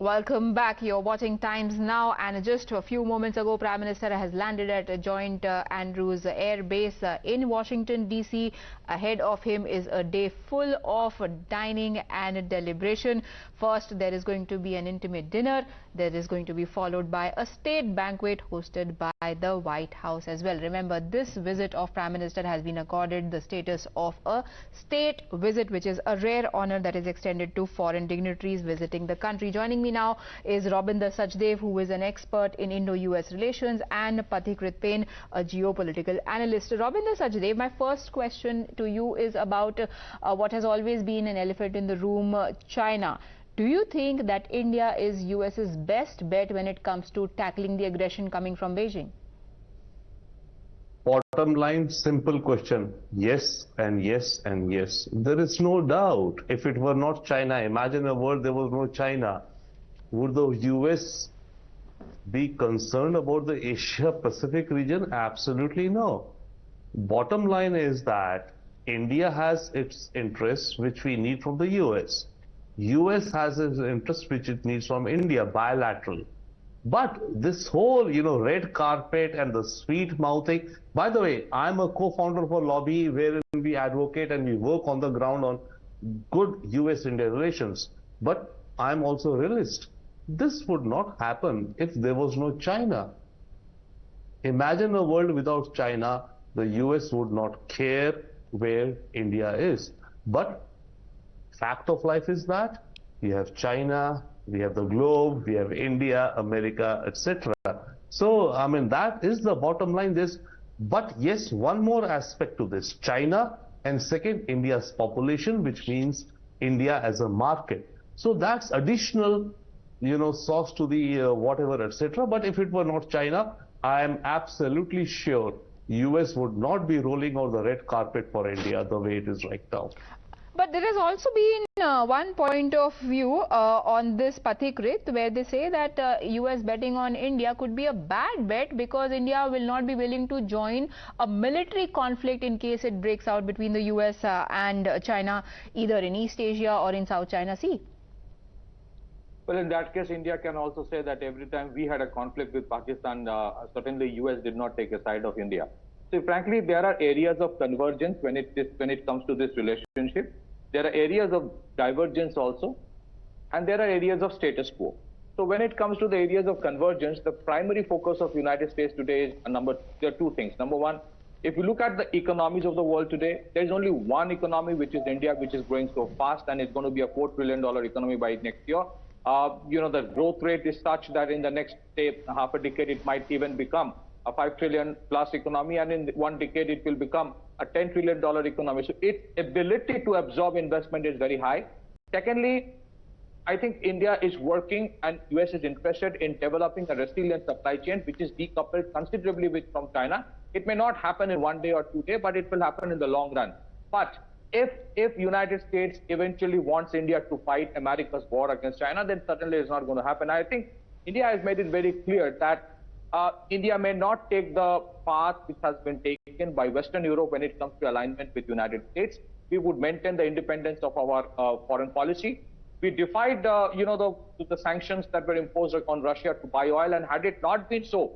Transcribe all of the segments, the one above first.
Welcome back. You're watching Times Now, and just a few moments ago, Prime Minister has landed at a Joint Andrews Air Base in Washington, D.C. Ahead of him is a day full of dining and deliberation. First, there is going to be an intimate dinner. There is going to be followed by a state banquet hosted by the White House as well. Remember, this visit of Prime Minister has been accorded the status of a state visit, which is a rare honor that is extended to foreign dignitaries visiting the country. Joining me now is Robinder Sachdev, who is an expert in Indo-US relations, and Pathikrit Pain, a geopolitical analyst. Robinder Sachdev, my first question to you is about what has always been an elephant in the room, China. Do you think that India is US's best bet when it comes to tackling the aggression coming from Beijing? Bottom line, simple question. Yes and yes and yes. There is no doubt. If it were not China, imagine a world there was no China. Would the US be concerned about the Asia-Pacific region? Absolutely no. Bottom line is that India has its interests which we need from the US. US has its interests which it needs from India, bilateral. But this whole, red carpet and the sweet mouthing. By the way, I'm a co-founder of a lobby wherein we advocate and we work on the ground on good US-India relations. But I'm also a realist. This would not happen if there was no China. Imagine a world without China. The US would not care where India is. But fact of life is that we have China, we have the globe, we have India, America, etc. So, that is the bottom line. But yes, one more aspect to this: China, and second, India's population, which means India as a market. So that's additional, sauce to the whatever, etc. But if it were not China, I am absolutely sure US would not be rolling out the red carpet for India the way it is right now. But there has also been one point of view on this, Pathikrit, where they say that US betting on India could be a bad bet because India will not be willing to join a military conflict in case it breaks out between the US and China, either in East Asia or in South China Sea. Well, in that case, India can also say that every time we had a conflict with Pakistan, certainly US did not take a side of India. So frankly, there are areas of convergence when it comes to this relationship. There are areas of divergence also, and there are areas of status quo. So when it comes to the areas of convergence, the primary focus of United States today is there are two things. Number one, if you look at the economies of the world today, there is only one economy, which is India, which is growing so fast, and it's going to be a $4 trillion economy by next year. The growth rate is such that in the next, say, half a decade, it might even become a $5 trillion plus economy, and in one decade it will become a $10 trillion economy. So its ability to absorb investment is very high. Secondly, I think India is working and US is interested in developing a resilient supply chain which is decoupled considerably from China. It may not happen in 1 day or 2 days, but it will happen in the long run. But if United States eventually wants India to fight America's war against China, then certainly it's not going to happen. I think India has made it very clear that India may not take the path which has been taken by Western Europe when it comes to alignment with United States. We would maintain the independence of our foreign policy. We defied, the sanctions that were imposed on Russia to buy oil, and had it not been so,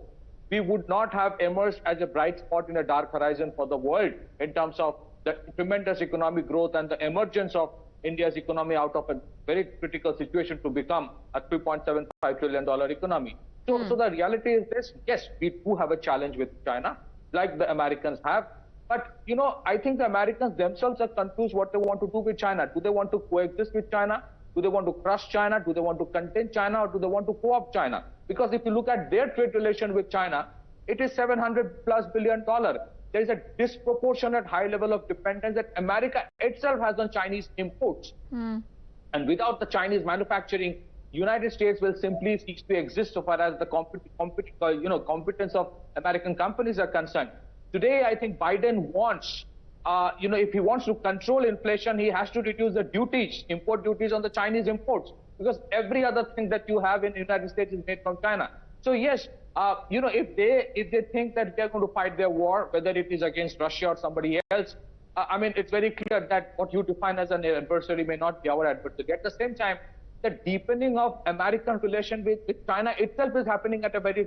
we would not have emerged as a bright spot in a dark horizon for the world in terms of the tremendous economic growth and the emergence of India's economy out of a very critical situation to become a $3.75 trillion economy. So the reality is this: yes, we do have a challenge with China, like the Americans have. But, I think the Americans themselves are confused what they want to do with China. Do they want to coexist with China? Do they want to crush China? Do they want to contain China? Or do they want to co-opt China? Because if you look at their trade relation with China, it is $700+ billion. There is a disproportionate high level of dependence that America itself has on Chinese imports. And without the Chinese manufacturing, United States will simply cease to exist so far as the competence of American companies are concerned. Today, I think Biden wants, if he wants to control inflation, he has to reduce the duties, import duties on the Chinese imports, because every other thing that you have in the United States is made from China. So yes, if they think that they're going to fight their war, whether it is against Russia or somebody else, it's very clear that what you define as an adversary may not be our adversary. At the same time, the deepening of American relation with China itself is happening at a very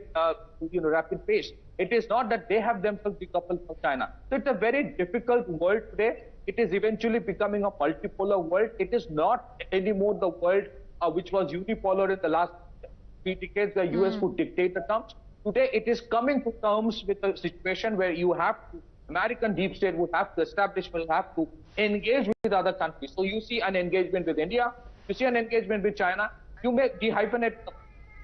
rapid pace. It is not that they have themselves decoupled from China. So it's a very difficult world today. It is eventually becoming a multipolar world. It is not anymore the world which was unipolar in the last 3 decades, where US would dictate the terms. Today, it is coming to terms with a situation where you have to, American deep state would have to establish, will have to engage with other countries. So you see an engagement with India, you see an engagement with China, you may dehyphenate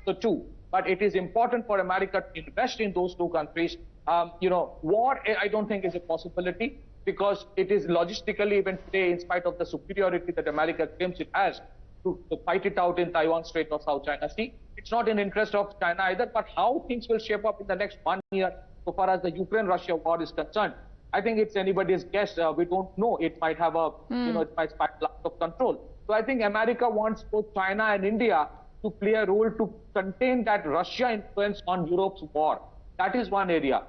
the two, but it is important for America to invest in those two countries. War, I don't think is a possibility, because it is logistically, even today, in spite of the superiority that America claims it has, to fight it out in Taiwan Strait or South China Sea. It's not in interest of China either, but how things will shape up in the next 1 year, so far as the Ukraine-Russia war is concerned, I think it's anybody's guess. We don't know. It might have a, it might spiral out of control. So I think America wants both China and India to play a role to contain that Russia influence on Europe's war. That is one area.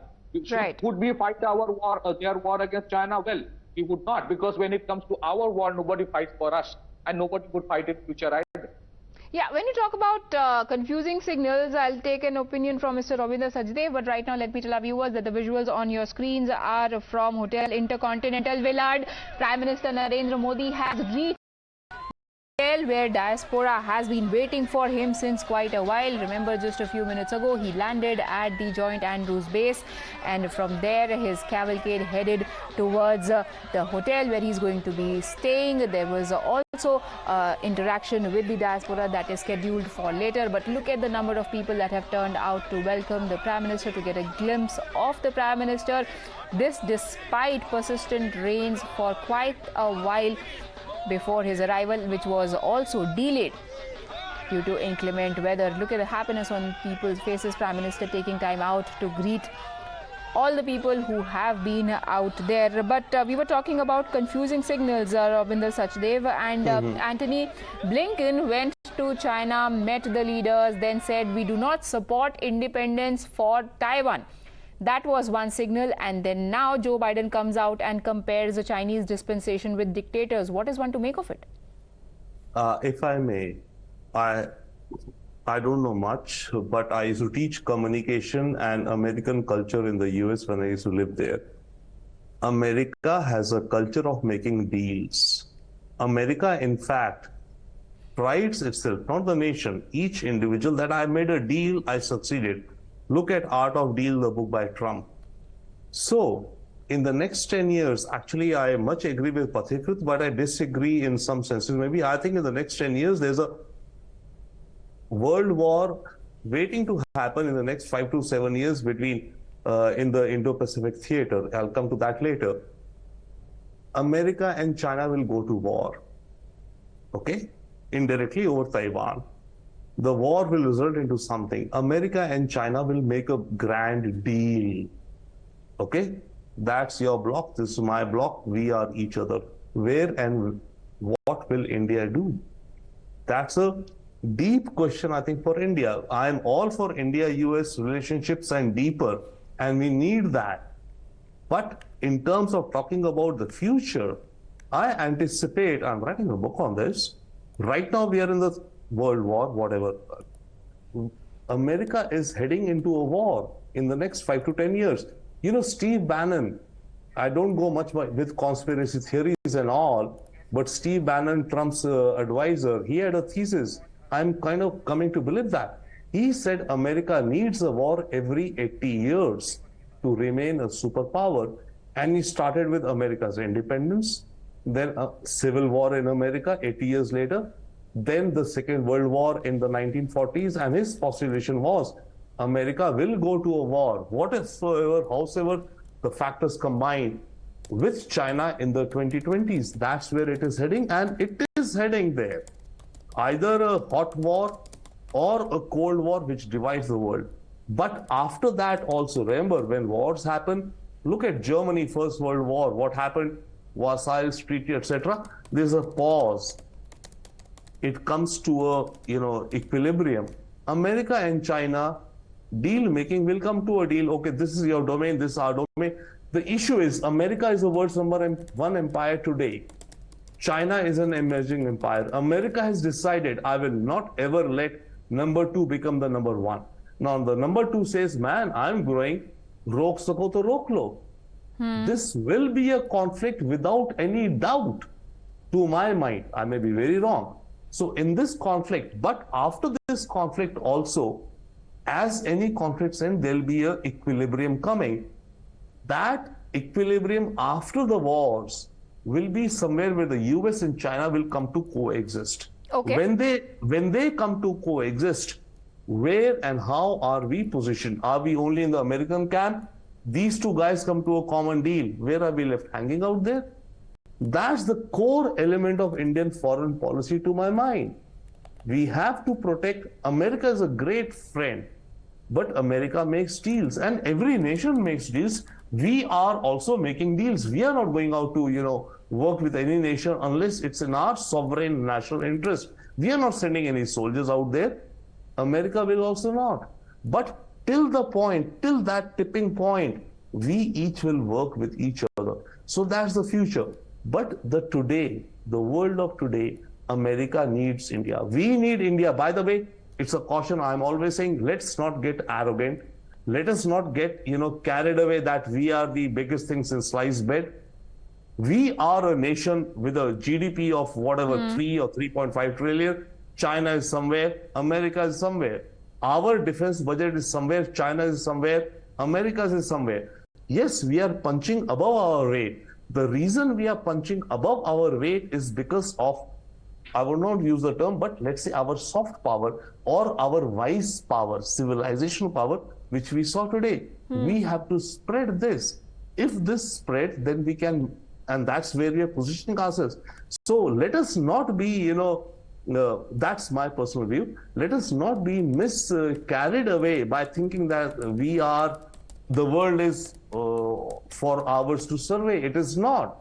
Right. Would we fight our war, their war against China? Well, we would not, because when it comes to our war, nobody fights for us, and nobody would fight in future either. Yeah, when you talk about confusing signals, I'll take an opinion from Mr. Ravinder Sachdev, but right now let me tell our viewers that the visuals on your screens are from Hotel Intercontinental Villard. Prime Minister Narendra Modi has reached where Diaspora has been waiting for him since quite a while. Remember, just a few minutes ago, he landed at the Joint Andrews base, and from there his cavalcade headed towards the hotel where he's going to be staying. There was also interaction with the Diaspora that is scheduled for later, but look at the number of people that have turned out to welcome the Prime Minister, to get a glimpse of the Prime Minister. This despite persistent rains for quite a while before his arrival, which was also delayed due to inclement weather. Look at the happiness on people's faces. Prime Minister taking time out to greet all the people who have been out there. But we were talking about confusing signals, Ravinder Sachdev, and Antony Blinken went to China, met the leaders, then said we do not support independence for Taiwan. That was one signal, and then now Joe Biden comes out and compares the Chinese dispensation with dictators. What is one to make of it? If I may, I don't know much, but I used to teach communication and American culture in the US when I used to live there. America has a culture of making deals. America, in fact, prides itself, not the nation, each individual, that I made a deal, I succeeded. Look at Art of Deal, the book by Trump. So, in the next 10 years, actually, I much agree with Pathikrit, but I disagree in some senses. Maybe I think in the next 10 years, there's a world war waiting to happen in the next 5 to 7 years between in the Indo-Pacific theater. I'll come to that later. America and China will go to war, okay? Indirectly over Taiwan. The war will result into something. America and China will make a grand deal. Okay? That's your block. This is my block. We are each other. Where and what will India do? That's a deep question, I think, for India. I'm all for India-US relationships and deeper, and we need that. But in terms of talking about the future, I anticipate, I'm writing a book on this. Right now, we are in the World War, whatever. America is heading into a war in the next 5 to 10 years. You know, Steve Bannon, I don't go much with conspiracy theories and all, but Steve Bannon, Trump's advisor, he had a thesis. I'm kind of coming to believe that. He said America needs a war every 80 years to remain a superpower. And he started with America's independence, then a civil war in America 80 years later, then the Second World War in the 1940s, and his postulation was America will go to a war, whatever, howsoever the factors combined, with China in the 2020s. That's where it is heading, and it is heading there. Either a hot war or a cold war which divides the world. But after that also, remember, when wars happen, look at Germany, First World War, what happened, Versailles Treaty, etc. There's a pause. It comes to a, equilibrium. America and China deal making will come to a deal. Okay, this is your domain, this is our domain. The issue is America is the world's #1 empire today. China is an emerging empire. America has decided, I will not ever let number two become the number one. Now the number two says, man, I'm growing, rok sako to rok lo. This will be a conflict without any doubt, to my mind. I may be very wrong. So in this conflict, but after this conflict also, as any conflicts end, there'll be an equilibrium coming. That equilibrium after the wars will be somewhere where the US and China will come to coexist. Okay. When they come to coexist, where and how are we positioned? Are we only in the American camp? These two guys come to a common deal. Where are we left hanging out there? That's the core element of Indian foreign policy to my mind. We have to protect. America is a great friend, but America makes deals and every nation makes deals. We are also making deals. We are not going out to, work with any nation unless it's in our sovereign national interest. We are not sending any soldiers out there. America will also not. But till that tipping point, we each will work with each other. So that's the future. But the world of today, America needs India. We need India. By the way, it's a caution I'm always saying, let's not get arrogant. Let us not get, carried away that we are the biggest things in sliced bread. We are a nation with a GDP of whatever, 3 or 3.5 trillion. China is somewhere, America is somewhere. Our defense budget is somewhere, China is somewhere, America is somewhere. Yes, we are punching above our weight. The reason we are punching above our weight is because of, I will not use the term, but let's say our soft power or our wise power, civilizational power, which we saw today. We have to spread this. If this spreads, then we can, and that's where we are positioning ourselves. So let us not be, that's my personal view. Let us not be carried away by thinking that the world is for ours to survey. It is not.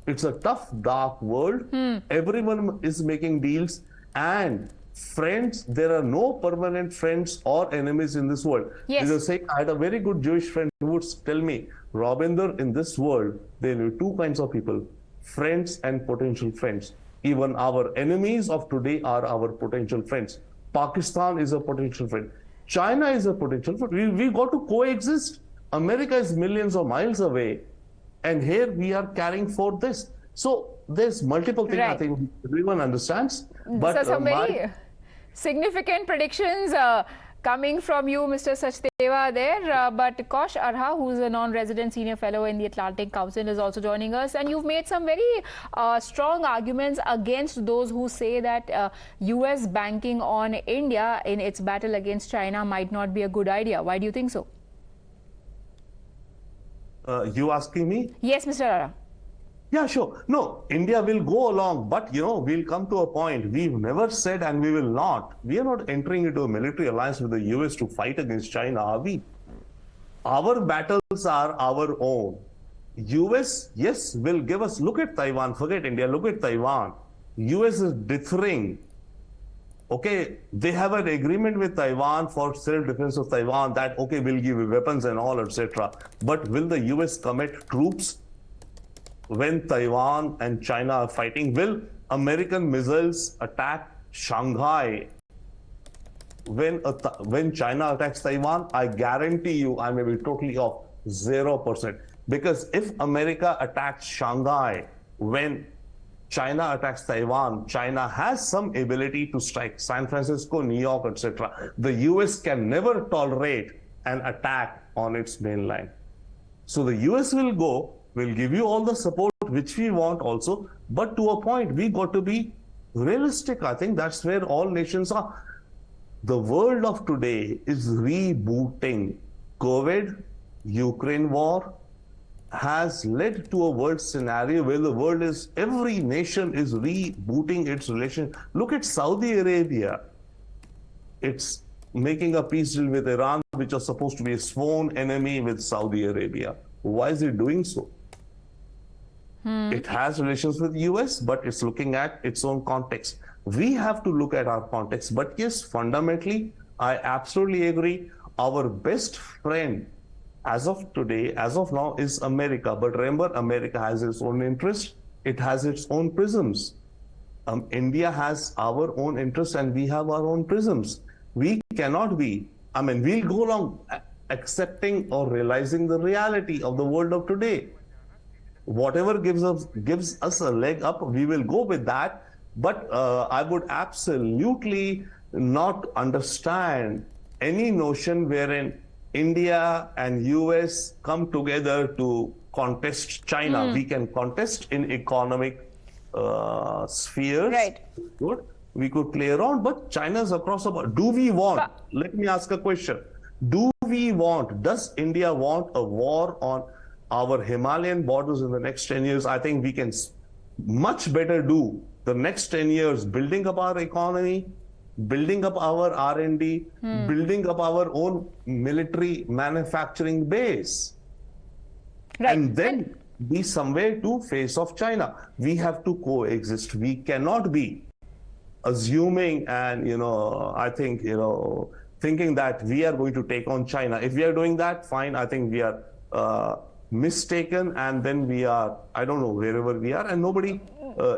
It's a tough, dark world. Everyone is making deals, and friends, there are no permanent friends or enemies in this world. Yes. I had a very good Jewish friend who would tell me, Rabinder, in this world, there are two kinds of people, friends and potential friends. Even our enemies of today are our potential friends. Pakistan is a potential friend. China is a potential friend. We got to coexist. America is millions of miles away. And here we are carrying for this. So there's multiple things I think everyone understands. But so some very significant predictions coming from you, Mr. Sachdeva, there. But Kosh Arha, who's a non-resident senior fellow in the Atlantic Council, is also joining us. And you've made some very strong arguments against those who say that US banking on India in its battle against China might not be a good idea. Why do you think so? You asking me? Yes, Mr. Arha. Yeah, sure. No, India will go along, but we'll come to a point. We've never said, and we will not. We are not entering into a military alliance with the US to fight against China, are we? Our battles are our own. US, yes, will give us, look at Taiwan, forget India, look at Taiwan. US is deferring. Okay, they have an agreement with Taiwan for self-defense of Taiwan that, okay, we'll give you weapons and all, etc. But will the US commit troops when Taiwan and China are fighting? Will American missiles attack Shanghai when China attacks Taiwan? I guarantee you, I may be totally off, 0%. Because if America attacks Shanghai when China attacks Taiwan, China has some ability to strike San Francisco, New York, etc. The US can never tolerate an attack on its mainland. So the US will give you all the support which we want also, but to a point, we got to be realistic. I think that's where all nations are. The world of today is rebooting. COVID, Ukraine war has led to a world scenario where the world is, every nation is rebooting its relation. Look at Saudi Arabia. It's making a peace deal with Iran, which was supposed to be a sworn enemy with Saudi Arabia. Why is it doing so? It has relations with the US, but it's looking at its own context. We have to look at our context. But yes, fundamentally, I absolutely agree. Our best friend as of today, as of now, is America. But remember, America has its own interest. It has its own prisms. India has our own interests and we have our own prisms. We cannot be, we'll go along accepting or realizing the reality of the world of today. Whatever gives us a leg up, we will go with that. But I would absolutely not understand any notion wherein India and US come together to contest China. We can contest in economic spheres. Right. Good. We could play around, but China's across the board. Do we want, let me ask a question. Does India want a war on our Himalayan borders in the next 10 years? I think we can much better do the next 10 years building up our economy, building up our R&D, building up our own military manufacturing base. Right. And then be somewhere to face off China. We have to coexist. We cannot be assuming and, I think, thinking that we are going to take on China. If we are doing that, fine. I think we are mistaken, and then we are, I don't know, wherever we are, and nobody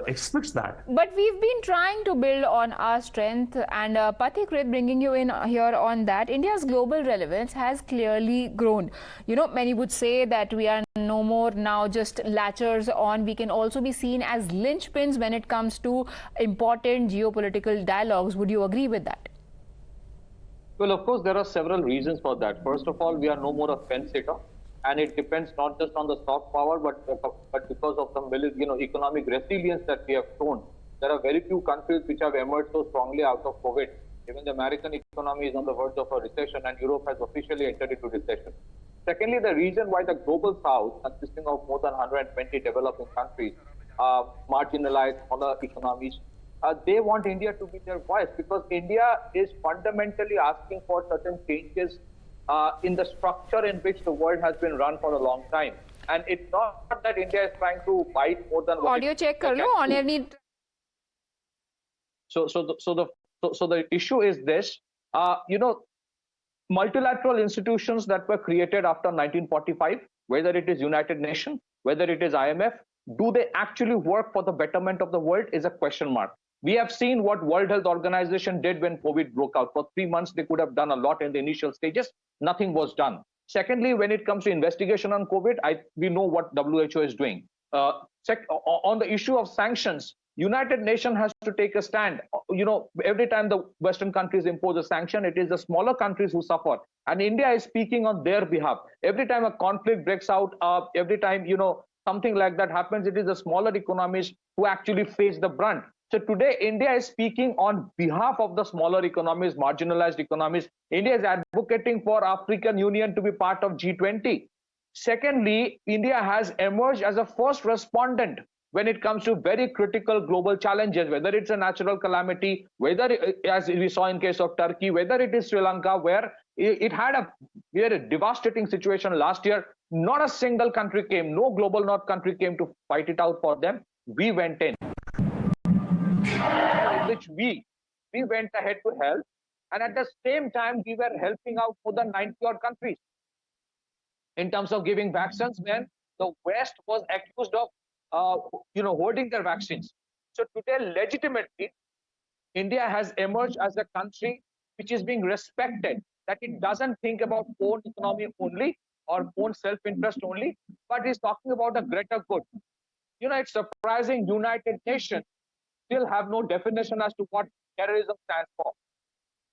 expects that. But we've been trying to build on our strength, and Pathikrit, bringing you in here on that, India's global relevance has clearly grown. Many would say that we are no more now just latchers on. We can also be seen as linchpins when it comes to important geopolitical dialogues. Would you agree with that? Well, of course, there are several reasons for that. First of all, we are no more a fence sitter. And it depends not just on the soft power, but because of the economic resilience that we have shown. There are very few countries which have emerged so strongly out of COVID. Even the American economy is on the verge of a recession, and Europe has officially entered into recession. Secondly, the reason why the global south, consisting of more than 120 developing countries, marginalized smaller economies, they want India to be their voice, because India is fundamentally asking for certain changes in the structure in which the world has been run for a long time. And it's not that India is trying to bite more than what audio check kar lo, on air need. So the issue is this, multilateral institutions that were created after 1945, whether it is United Nations, whether it is IMF, do they actually work for the betterment of the world is a question mark. We have seen what World Health Organization did when COVID broke out. For 3 months, they could have done a lot in the initial stages. Nothing was done. Secondly, when it comes to investigation on COVID, we know what WHO is doing. On the issue of sanctions, United Nations has to take a stand. Every time the Western countries impose a sanction, it is the smaller countries who suffer. And India is speaking on their behalf. Every time a conflict breaks out, every time, something like that happens, it is the smaller economies who actually face the brunt. So today, India is speaking on behalf of the smaller economies, marginalized economies. India is advocating for African Union to be part of G20. Secondly, India has emerged as a first respondent when it comes to very critical global challenges, whether it's a natural calamity, whether, as we saw in case of Turkey, whether it is Sri Lanka, where it had a very devastating situation last year. Not a single country came, no global north country came to fight it out for them. We went in. Which we went ahead to help, and at the same time we were helping out more than 90 odd countries in terms of giving vaccines when the West was accused of hoarding their vaccines. So today, legitimately, India has emerged as a country which is being respected, that it doesn't think about own economy only or own self-interest only, but is talking about a greater good. It's surprising United Nations still have no definition as to what terrorism stands for.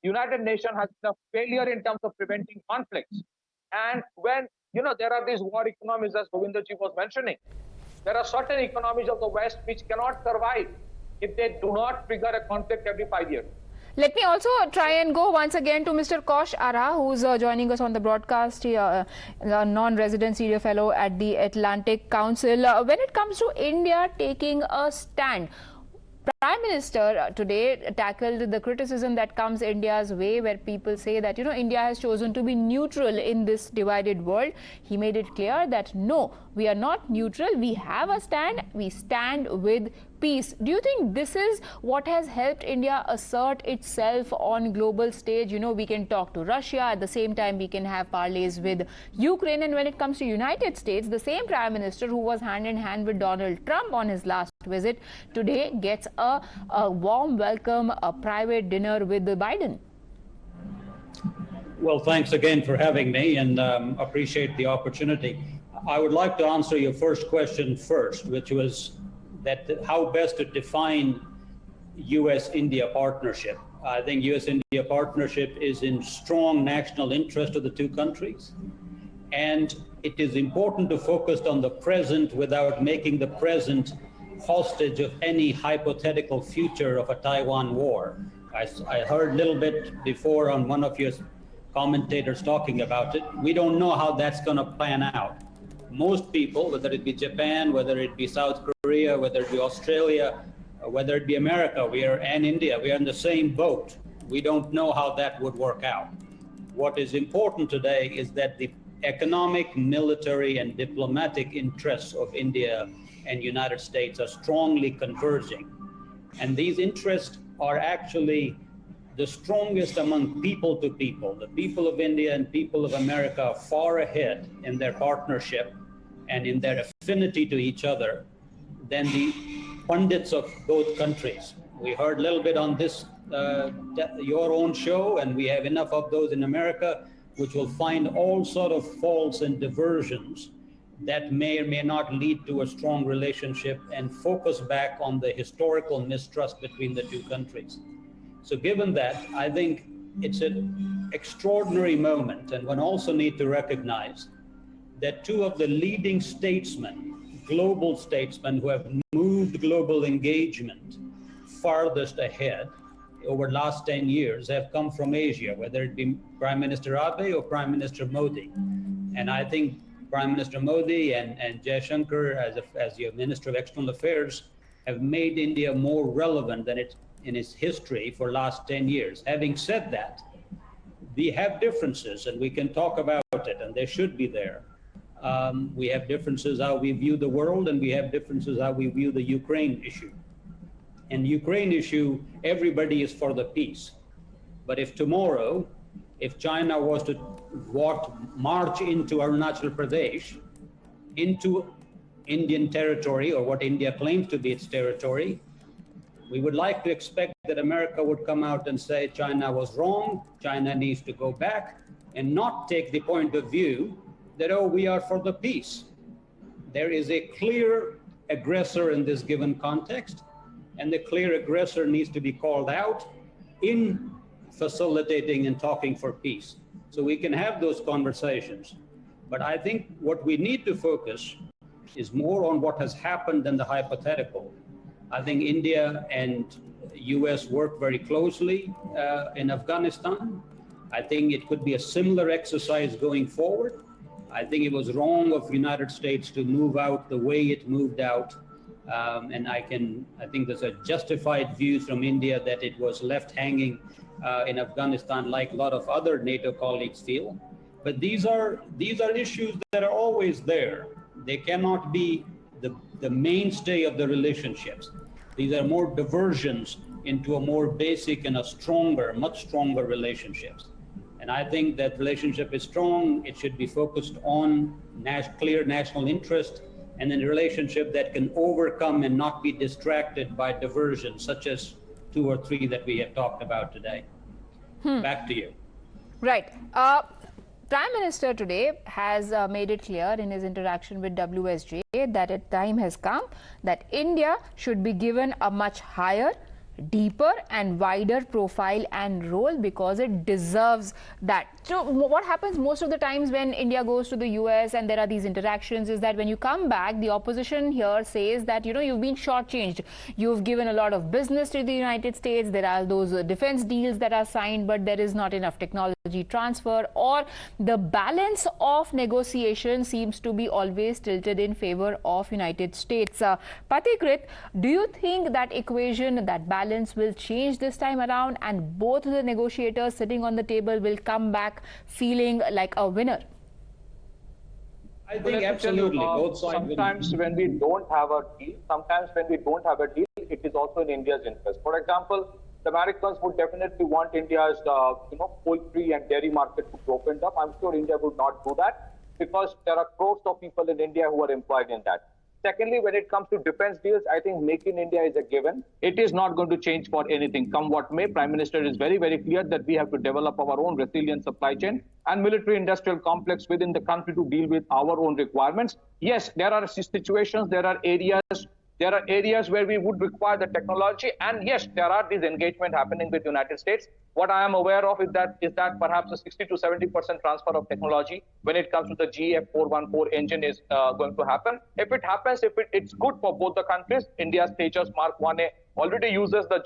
United Nations has been a failure in terms of preventing conflicts. And when, there are these war economies, as Govindaji was mentioning, there are certain economies of the West which cannot survive if they do not trigger a conflict every 5 years. Let me also try and go once again to Mr. Kosh Ara, who's joining us on the broadcast. He a non-resident senior fellow at the Atlantic Council. When it comes to India taking a stand, Prime Minister today tackled the criticism that comes India's way, where people say that, India has chosen to be neutral in this divided world. He made it clear that no, we are not neutral. We have a stand. We stand with peace. Do you think this is what has helped India assert itself on global stage? You know, we can talk to Russia, at the same time we can have parleys with Ukraine, and when it comes to United States, the same Prime Minister who was hand in hand with Donald Trump on his last visit today gets a warm welcome, a private dinner with Biden. Well, thanks again for having me, and appreciate the opportunity. I would like to answer your first question first, which was that how best to define U.S.-India partnership. I think U.S.-India partnership is in strong national interest of the two countries, and it is important to focus on the present without making the present hostage of any hypothetical future of a Taiwan war. I heard a little bit before on one of your commentators talking about it. We don't know how that's going to plan out. Most people, whether it be Japan, whether it be South Korea, whether it be Australia, whether it be America, and India, we are in the same boat. We don't know how that would work out. What is important today is that the economic, military, and diplomatic interests of India and United States are strongly converging. And these interests are actually the strongest among people to people. The people of India and people of America are far ahead in their partnership and in their affinity to each other than the pundits of both countries. We heard a little bit on this, your own show, and we have enough of those in America, which will find all sort of faults and diversions that may or may not lead to a strong relationship and focus back on the historical mistrust between the two countries. So given that, I think it's an extraordinary moment, and one also need to recognize that two of the leading statesmen, global statesmen who have moved global engagement farthest ahead over the last 10 years have come from Asia, whether it be Prime Minister Abe or Prime Minister Modi. And I think Prime Minister Modi and Jaishankar as your Minister of External Affairs have made India more relevant than it in its history for last 10 years. Having said that, we have differences, and we can talk about it, and they should be there. We have differences how we view the world, and we have differences how we view the Ukraine issue. And the Ukraine issue, everybody is for the peace. But if tomorrow, if China was to march into Arunachal Pradesh, into Indian territory, or what India claims to be its territory, we would like to expect that America would come out and say China was wrong, China needs to go back, and not take the point of view that, oh, we are for the peace. There is a clear aggressor in this given context, and the clear aggressor needs to be called out in facilitating and talking for peace. So we can have those conversations. But I think what we need to focus is more on what has happened than the hypothetical. I think India and US work very closely in Afghanistan. I think it could be a similar exercise going forward. I think it was wrong of the United States to move out the way it moved out. And I think there's a justified view from India that it was left hanging in Afghanistan, like a lot of other NATO colleagues feel. But these are issues that are always there. They cannot be the mainstay of the relationships. These are more diversions into a more basic and a stronger, much stronger relationships. And I think that relationship is strong. It should be focused on clear national interest, and then a relationship that can overcome and not be distracted by diversions, such as 2 or 3 that we have talked about today. Back to you. Right. Prime Minister today has made it clear in his interaction with WSJ that a time has come that India should be given a much higher, deeper and wider profile and role because it deserves that. So what happens most of the times when India goes to the US and there are these interactions is that when you come back, the opposition here says that, you know, you've been shortchanged. You've given a lot of business to the United States. There are those defense deals that are signed, but there is not enough technology transfer, or the balance of negotiation seems to be always tilted in favor of United States. Patikrit, do you think that equation, that balance will change this time around and both the negotiators sitting on the table will come back feeling like a winner? I think absolutely. Both sides sometimes when we don't have a deal, is also in India's interest. For example, the Americans would definitely want India's poultry and dairy market to be opened up. I'm sure India would not do that because there are crores of people in India who are employed in that. Secondly, when it comes to defense deals, I think Make in India is a given. It is not going to change for anything. Come what may, Prime Minister is very, very clear that we have to develop our own resilient supply chain and military-industrial complex within the country to deal with our own requirements. Yes, there are situations, there are areas where we would require the technology, and yes, there are these engagement happening with the United States. What I am aware of is that perhaps a 60 to 70% transfer of technology when it comes to the GF414 engine is going to happen. If it happens, it's good for both the countries. India's Tejas Mark 1A already uses the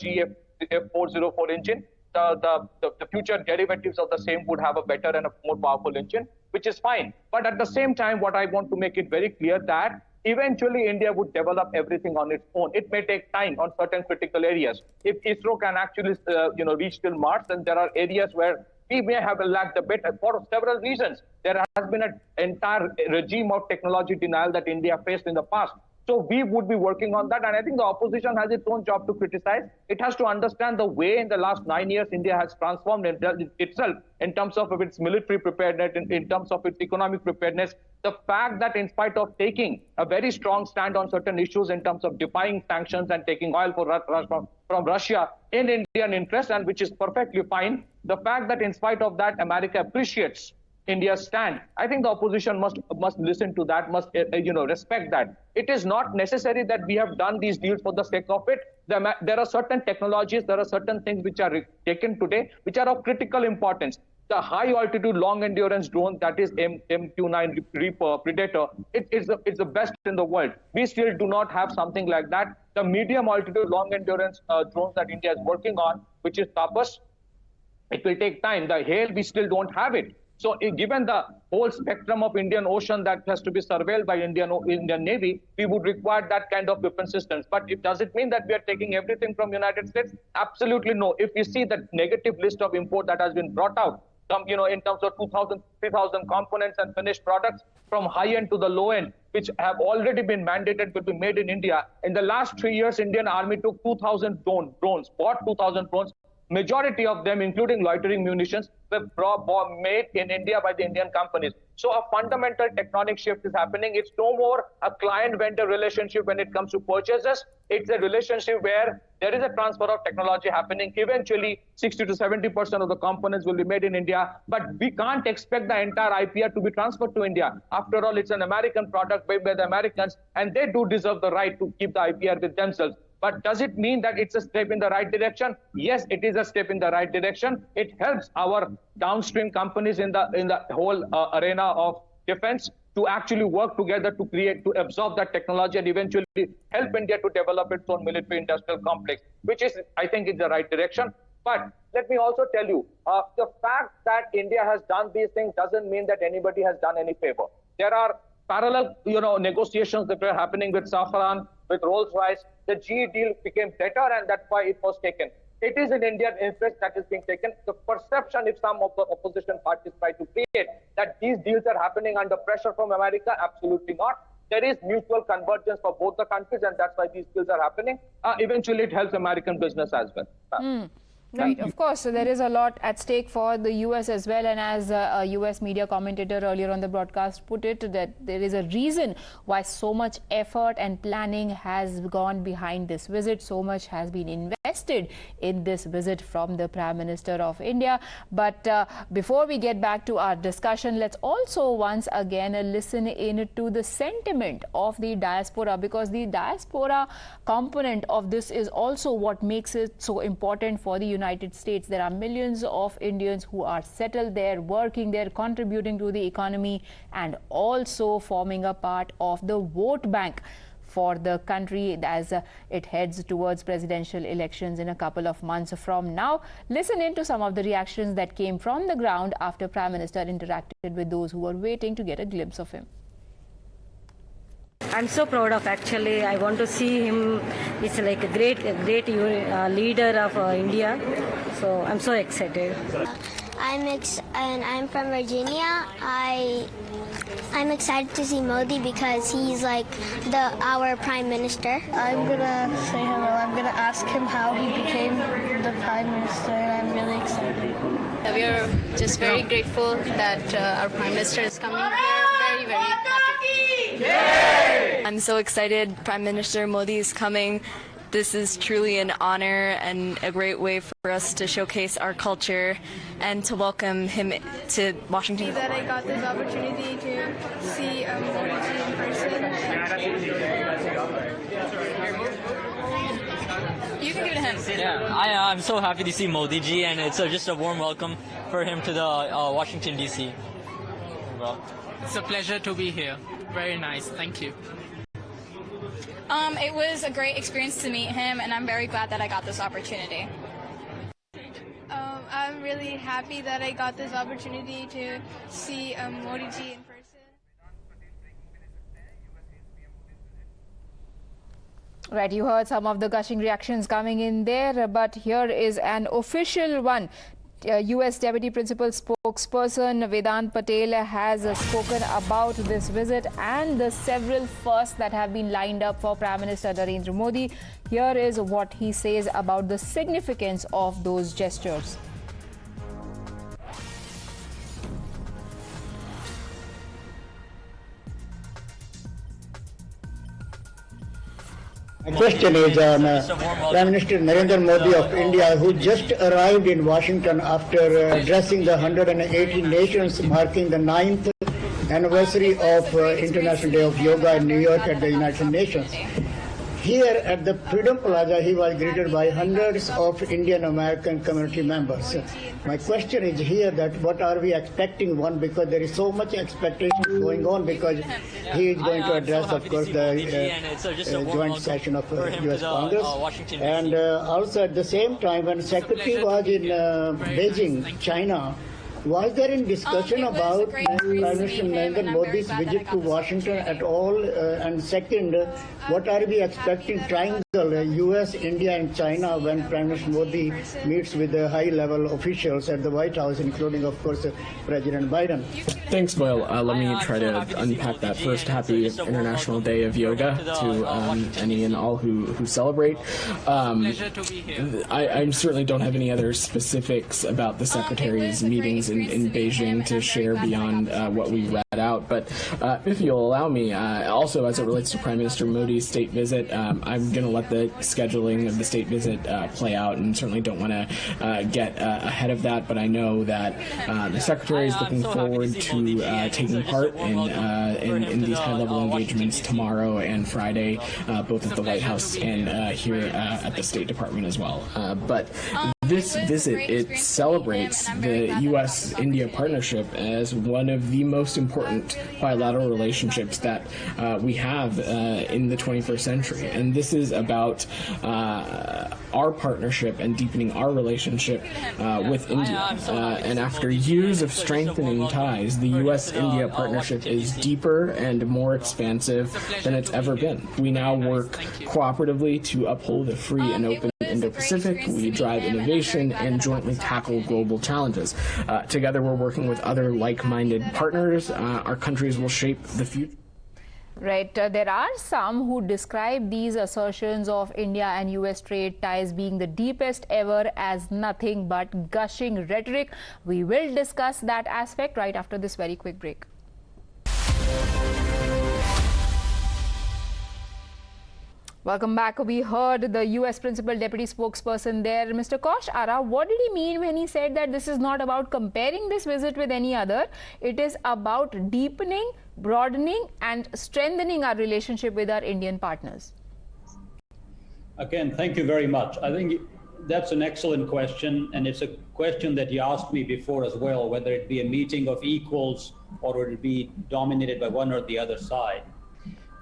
GF404 engine. The future derivatives of the same would have a better and a more powerful engine, which is fine. But at the same time, what I want to make it very clear that eventually India would develop everything on its own. It may take time on certain critical areas. If ISRO can actually reach till Mars, then there are areas where we may have lacked a bit for several reasons. There has been an entire regime of technology denial that India faced in the past. So we would be working on that. And I think the opposition has its own job to criticize. It has to understand the way in the last 9 years India has transformed itself in terms of its military preparedness, in terms of its economic preparedness. The fact that in spite of taking a very strong stand on certain issues in terms of defying sanctions and taking oil from Russia in Indian interest, and which is perfectly fine, the fact that in spite of that, America appreciates India's stand. I think the opposition must listen to that, must respect that. It is not necessary that we have done these deals for the sake of it. There are certain technologies, there are certain things which are taken today, which are of critical importance. The high altitude long endurance drone, that is MQ-9 Reaper Predator, it's the best in the world. We still do not have something like that. The medium altitude long endurance drones that India is working on, which is Tapas, it will take time. The Hail, we still don't have it. So given the whole spectrum of Indian Ocean that has to be surveilled by Indian Navy, we would require that kind of weapon systems. But does it mean that we are taking everything from United States? Absolutely no. If we see the negative list of import that has been brought out, in terms of 2,000, 3,000 components and finished products from high end to the low end, which have already been mandated to be made in India. In the last 3 years, Indian Army took 2,000 drones, bought 2,000 drones. Majority of them, including loitering munitions, were made in India by the Indian companies. So a fundamental tectonic shift is happening. It's no more a client-vendor relationship when it comes to purchases. It's a relationship where there is a transfer of technology happening. Eventually, 60 to 70% of the components will be made in India. But we can't expect the entire IPR to be transferred to India. After all, it's an American product made by the Americans, and they do deserve the right to keep the IPR with themselves. But does it mean that it's a step in the right direction? Yes, it is a step in the right direction. It helps our downstream companies in the whole arena of defense to actually work together to absorb that technology and eventually help India to develop its own military-industrial complex, which is, I think, in the right direction. But let me also tell you, the fact that India has done these things doesn't mean that anybody has done any favor. There are parallel, negotiations that were happening with Safran, with Rolls-Royce. The GE deal became better, and that's why it was taken. It is in Indian interest that is being taken. The perception, if some of the opposition parties try to create, that these deals are happening under pressure from America, absolutely not. There is mutual convergence for both the countries, and that's why these deals are happening. Eventually, it helps American business as well. Right, of course. So there is a lot at stake for the US as well, and as a US media commentator earlier on the broadcast put it, that there is a reason why so much effort and planning has gone behind this visit. So much has been invested in this visit from the Prime Minister of India. But before we get back to our discussion, let's also once again listen in to the sentiment of the diaspora, because the diaspora component of this is also what makes it so important for the United States. There are millions of Indians who are settled there, working there, contributing to the economy, and also forming a part of the vote bank for the country as it heads towards presidential elections in a couple of months from now. Listen in to some of the reactions that came from the ground after Prime Minister interacted with those who were waiting to get a glimpse of him. I'm so proud of, actually. I want to see him. It's like a great leader of India. So I'm so excited. I'm from Virginia. I'm excited to see Modi because he's like our prime minister. I'm gonna say hello. I'm gonna ask him how he became the prime minister, and I'm really excited. We are just very grateful that our prime minister is coming here. Very, very happy. Yay! I'm so excited. Prime Minister Modi is coming. This is truly an honor and a great way for us to showcase our culture and to welcome him to Washington. That I got this opportunity to see Modi in person. You can give it to him. Yeah, I'm so happy to see Modi ji, and it's just a warm welcome for him to the Washington, D.C. Well, it's a pleasure to be here. Very nice. Thank you. It was a great experience to meet him, and I'm very glad that I got this opportunity. I'm really happy that I got this opportunity to see Modi ji in person. Right, you heard some of the gushing reactions coming in there, but here is an official one. U.S. Deputy Principal Spokesperson Vedant Patel has spoken about this visit and the several firsts that have been lined up for Prime Minister Narendra Modi. Here is what he says about the significance of those gestures. My question is on Prime Minister Narendra Modi of India, who just arrived in Washington after addressing the 180 nations marking the 9th anniversary of International Day of Yoga in New York at the United Nations. Here at the Freedom Plaza, he was greeted by hundreds of Indian American community members. My question is here that what are we expecting, one, because there is so much expectation going on, because he is going to address, of course, the joint session of U.S. Congress. And also at the same time, when Secretary was in Beijing, China, was there any discussion about Prime Minister Narendra Modi's visit to Washington at all? And second, what are we expecting triangle, US, India and China, when Prime Minister Modi meets with the high-level officials at the White House, including, of course, President Biden? Thanks, Boyle. Let me try to unpack that. First, happy International Day of Yoga to any and all who celebrate. I certainly don't have any other specifics about the Secretary's meetings in Beijing to share beyond what we read out. But if you'll allow me, also as it relates to Prime Minister Modi's state visit, I'm going to let the scheduling of the state visit play out, and certainly don't want to get ahead of that. But I know that the Secretary is looking forward to taking part in these high-level engagements tomorrow and Friday, both at the White House and here at the State Department as well. But this visit, it celebrates the U.S.-India partnership as one of the most important bilateral relationships that we have in the 21st century. And this is about our partnership and deepening our relationship with India. And after years of strengthening ties, the U.S.-India partnership is deeper and more expansive than it's ever been. We now work cooperatively to uphold a free and open Indo-Pacific. We drive innovation and jointly tackle global challenges. Together, we're working with other like-minded partners. Our countries will shape the future. Right. There are some who describe these assertions of India and US trade ties being the deepest ever as nothing but gushing rhetoric. We will discuss that aspect right after this very quick break. Welcome back. We heard the U.S. Principal Deputy Spokesperson there, Mr. Kosh Ara. What did he mean when he said that this is not about comparing this visit with any other? It is about deepening, broadening and strengthening our relationship with our Indian partners. Again, thank you very much. I think that's an excellent question, and it's a question that you asked me before as well, whether it be a meeting of equals or would it be dominated by one or the other side.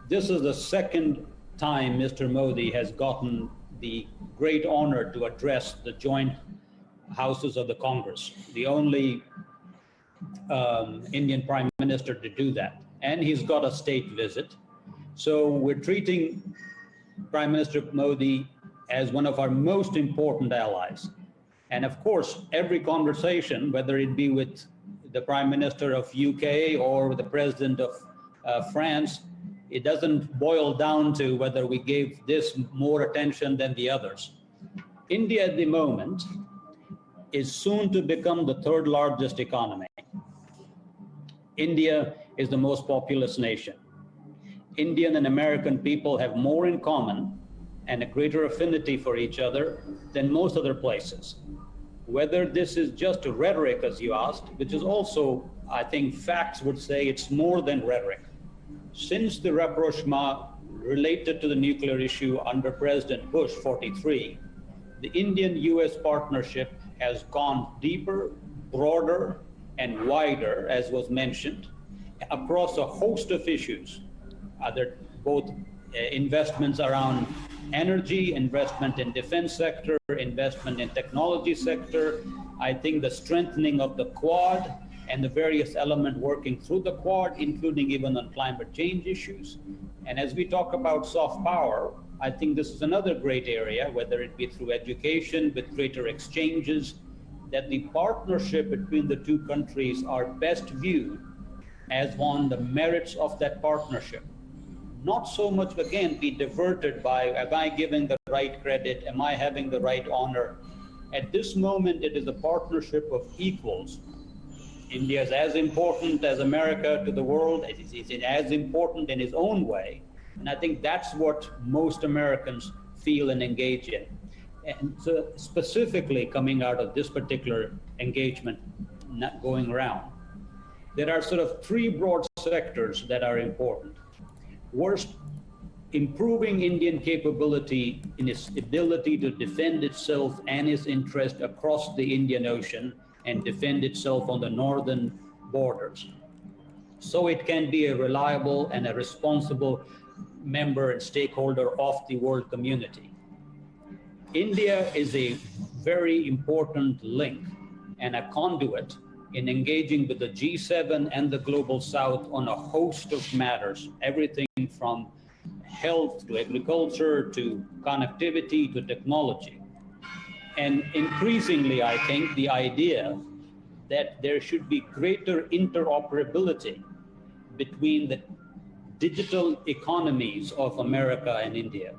This is the second time Mr. Modi has gotten the great honor to address the joint houses of the Congress, the only Indian Prime Minister to do that. And he's got a state visit. So we're treating Prime Minister Modi as one of our most important allies. And of course, every conversation, whether it be with the Prime Minister of UK or the President of France, it doesn't boil down to whether we gave this more attention than the others. India at the moment is soon to become the third largest economy. India is the most populous nation. Indian and American people have more in common and a greater affinity for each other than most other places. Whether this is just rhetoric, as you asked, which is also, I think facts would say it's more than rhetoric. Since the rapprochement related to the nuclear issue under President Bush 43, the Indian-US partnership has gone deeper, broader, and wider, as was mentioned, across a host of issues. Both investments around energy, investment in defense sector, investment in technology sector. I think the strengthening of the Quad and the various elements working through the Quad, including even on climate change issues. And as we talk about soft power, I think this is another great area, whether it be through education, with greater exchanges, that the partnership between the two countries are best viewed as on the merits of that partnership. Not so much, again, be diverted by, am I giving the right credit? Am I having the right honor? At this moment, it is a partnership of equals. India is as important as America to the world. It is as important in its own way. And I think that's what most Americans feel and engage in. And so specifically coming out of this particular engagement, not going around, there are sort of three broad sectors that are important. First, improving Indian capability in its ability to defend itself and its interest across the Indian Ocean and defend itself on the northern borders, so it can be a reliable and a responsible member and stakeholder of the world community. India is a very important link and a conduit in engaging with the G7 and the Global South on a host of matters, everything from health to agriculture to connectivity to technology. And increasingly, I think the idea that there should be greater interoperability between the digital economies of America and India.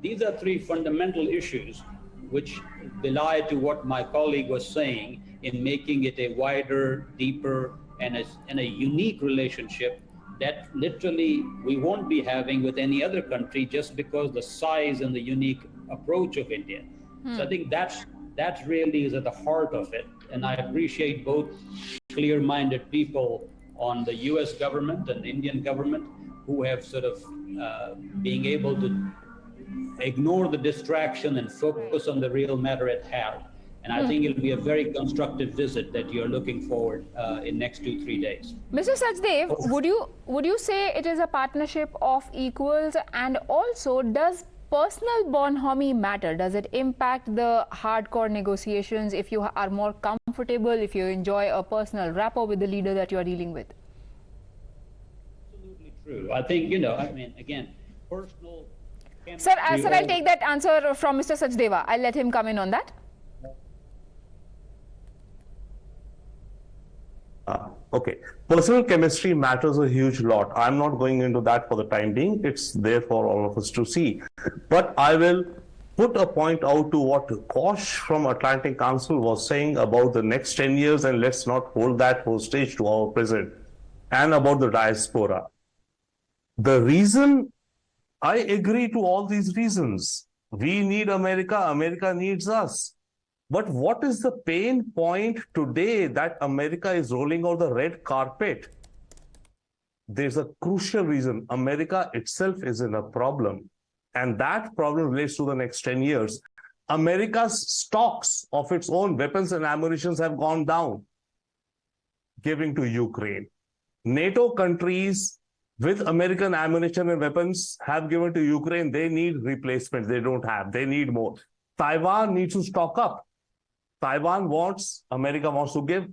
These are three fundamental issues which belie to what my colleague was saying in making it a wider, deeper, and a unique relationship that literally we won't be having with any other country just because the size and the unique approach of India. So I think that really is at the heart of it. And I appreciate both clear-minded people on the US government and Indian government who have sort of being able to ignore the distraction and focus on the real matter at hand. And I think it'll be a very constructive visit that you're looking forward in next 2-3 days. Mr. Sachdev, would you say it is a partnership of equals, and also does personal bonhomie matter? Does it impact the hardcore negotiations if you are more comfortable, if you enjoy a personal rapport with the leader that you are dealing with? Absolutely true. I think, I mean, again, personal... Sir, I'll take that answer from Mr. Sachdeva. I'll let him come in on that. Okay. Personal chemistry matters a huge lot. I'm not going into that for the time being. It's there for all of us to see. But I will put a point out to what Kosh from Atlantic Council was saying about the next 10 years, and let's not hold that hostage to our present, and about the diaspora. The reason, I agree to all these reasons. We need America, America needs us. But what is the pain point today that America is rolling out the red carpet? There's a crucial reason. America itself is in a problem. And that problem relates to the next 10 years. America's stocks of its own weapons and ammunition have gone down, giving to Ukraine. NATO countries with American ammunition and weapons have given to Ukraine. They need replacements. They don't have. They need more. Taiwan needs to stock up. Taiwan wants, America wants to give.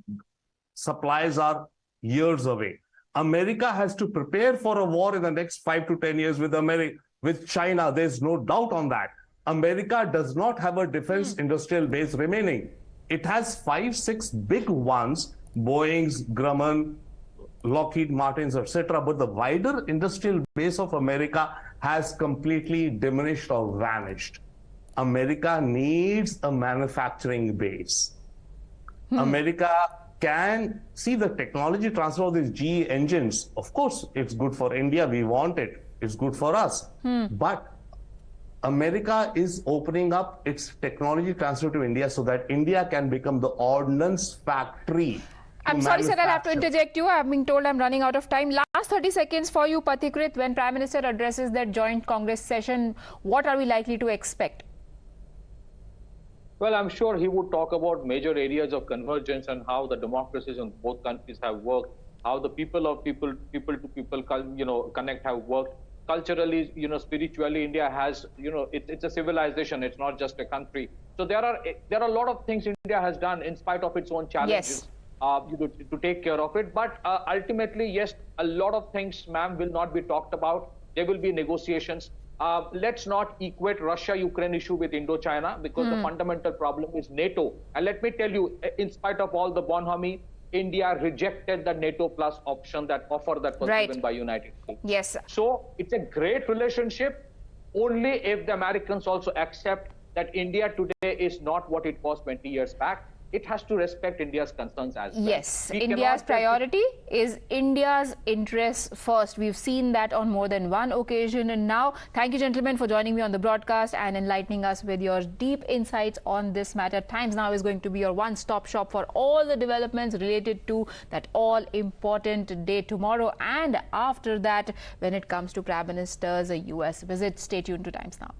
Supplies are years away. America has to prepare for a war in the next 5 to 10 years with China. There's no doubt on that. America does not have a defense industrial base remaining. It has 5-6 big ones, Boeing's, Grumman, Lockheed Martin's, etc. But the wider industrial base of America has completely diminished or vanished. America needs a manufacturing base. America can see the technology transfer of these GE engines. Of course, it's good for India. We want it. It's good for us. But America is opening up its technology transfer to India so that India can become the ordnance factory. I'm sorry, sir, I'll have to interject you. I'm being told I'm running out of time. Last 30 seconds for you, Pathikrit. When Prime Minister addresses that joint Congress session, what are we likely to expect? Well, I'm sure he would talk about major areas of convergence and how the democracies in both countries have worked, how the people to people, connect have worked. Culturally, spiritually, India has, it's a civilization. It's not just a country. So there are a lot of things India has done in spite of its own challenges. To take care of it. But ultimately, yes, a lot of things, ma'am, will not be talked about. There will be negotiations. Let's not equate Russia-Ukraine issue with Indo-China, because the fundamental problem is NATO. And let me tell you, in spite of all the bonhomie, India rejected the NATO plus option, that offer that was given by United States. Yes. So it's a great relationship only if the Americans also accept that India today is not what it was 20 years back. It has to respect India's concerns as well. Yes, India's priority is India's interests first. We've seen that on more than one occasion. And now, thank you, gentlemen, for joining me on the broadcast and enlightening us with your deep insights on this matter. Times Now is going to be your one-stop shop for all the developments related to that all-important day tomorrow and after that when it comes to Prime Minister's US visit. Stay tuned to Times Now.